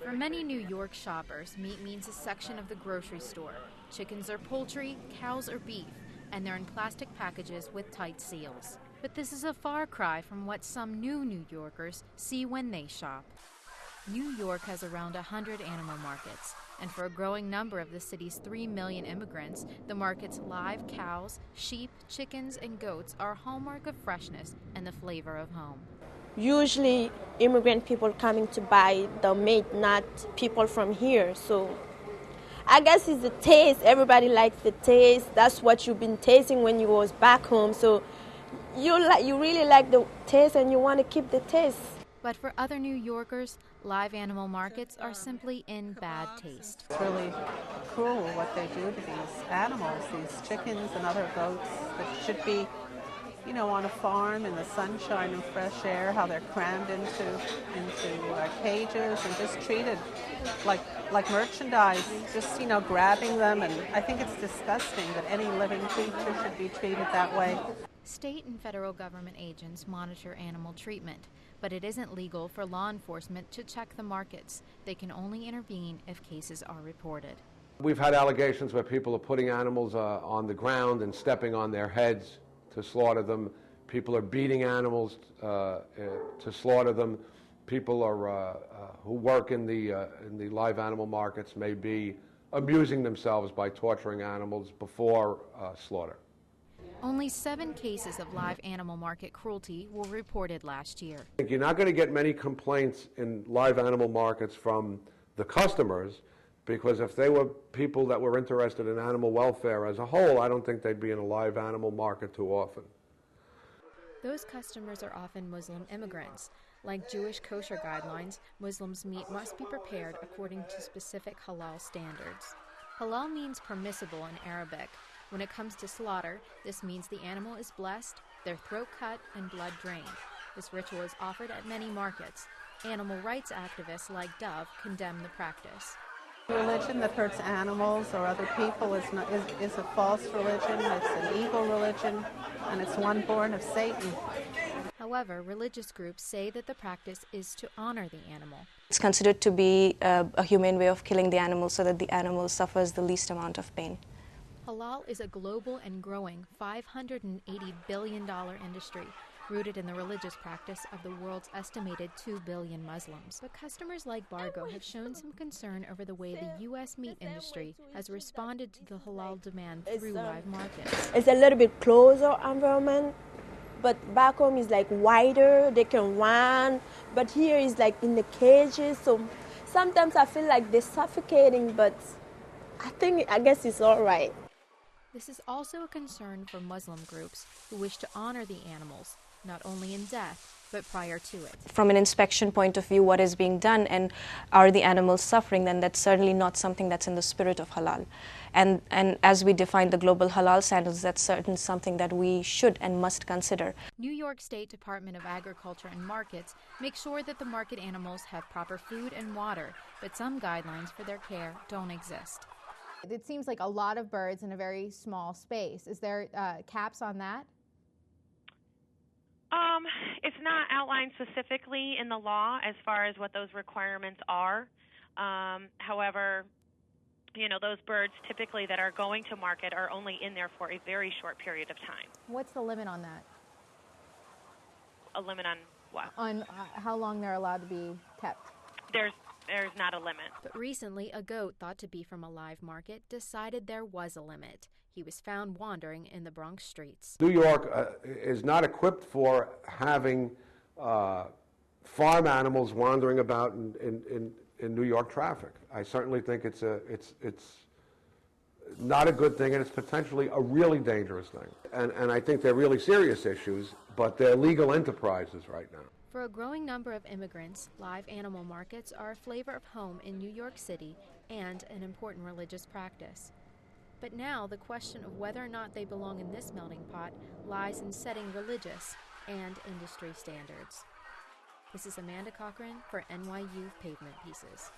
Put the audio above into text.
For many New York shoppers, meat means a section of the grocery store. Chickens are poultry, cows are beef, and they're in plastic packages with tight seals. But this is a far cry from what some new New Yorkers see when they shop. New York has around 100 animal markets, and for a growing number of the city's 3 million immigrants, the market's live cows, sheep, chickens, and goats are a hallmark of freshness and the flavor of home. Usually immigrant people coming to buy the meat, not people from here. So I guess it's the taste. Everybody likes the taste. That's what you've been tasting when you was back home. So you really like the taste and you want to keep the taste. But for other New Yorkers, live animal markets are simply in bad taste. It's really cruel what they do to these animals, these chickens and other goats that should be, on a farm in the sunshine and fresh air, how they're crammed into cages and just treated like merchandise, just, grabbing them. And I think it's disgusting that any living creature should be treated that way. State and federal government agents monitor animal treatment, but it isn't legal for law enforcement to check the markets. They can only intervene if cases are reported. We've had allegations where people are putting animals on the ground and stepping on their heads to slaughter them. People are beating animals to slaughter them. People are who work in the live animal markets may be amusing themselves by torturing animals before slaughter. Only 7 cases of live animal market cruelty were reported last year. You're not going to get many complaints in live animal markets from the customers, because if they were people that were interested in animal welfare as a whole, I don't think they'd be in a live animal market too often. Those customers are often Muslim immigrants. Like Jewish kosher guidelines, Muslims' meat must be prepared according to specific halal standards. Halal means permissible in Arabic. When it comes to slaughter, this means the animal is blessed, their throat cut, and blood drained. This ritual is offered at many markets. Animal rights activists like Dove condemn the practice. Religion that hurts animals or other people is a false religion. It's an evil religion, and it's one born of Satan. However, religious groups say that the practice is to honor the animal. It's considered to be a humane way of killing the animal so that the animal suffers the least amount of pain. Halal is a global and growing $580 billion industry, rooted in the religious practice of the world's estimated 2 billion Muslims. But customers like Bargo have shown some concern over the way the U.S. meat industry has responded to the halal demand through live markets. It's a little bit closer environment, but back home is like wider, they can run, but here is like in the cages, so sometimes I feel like they're suffocating, but I guess it's all right. This is also a concern for Muslim groups who wish to honor the animals, not only in death, but prior to it. From an inspection point of view, what is being done and are the animals suffering, then that's certainly not something that's in the spirit of halal. And as we define the global halal standards, that's certainly something that we should and must consider. New York State Department of Agriculture and Markets makes sure that the market animals have proper food and water, but some guidelines for their care don't exist. It seems like a lot of birds in a very small space. Is there caps on that? It's not outlined specifically in the law as far as what those requirements are. However, those birds typically that are going to market are only in there for a very short period of time. What's the limit on that? A limit on what? On how long they're allowed to be kept? There's not a limit. But recently, a goat thought to be from a live market decided there was a limit. He was found wandering in the Bronx streets. New York is not equipped for having farm animals wandering about in New York traffic. I certainly think it's not a good thing, and it's potentially a really dangerous thing. And I think they're really serious issues, but they're legal enterprises right now. For a growing number of immigrants, live animal markets are a flavor of home in New York City and an important religious practice. But now the question of whether or not they belong in this melting pot lies in setting religious and industry standards. This is Amanda Cochran for NYU Pavement Pieces.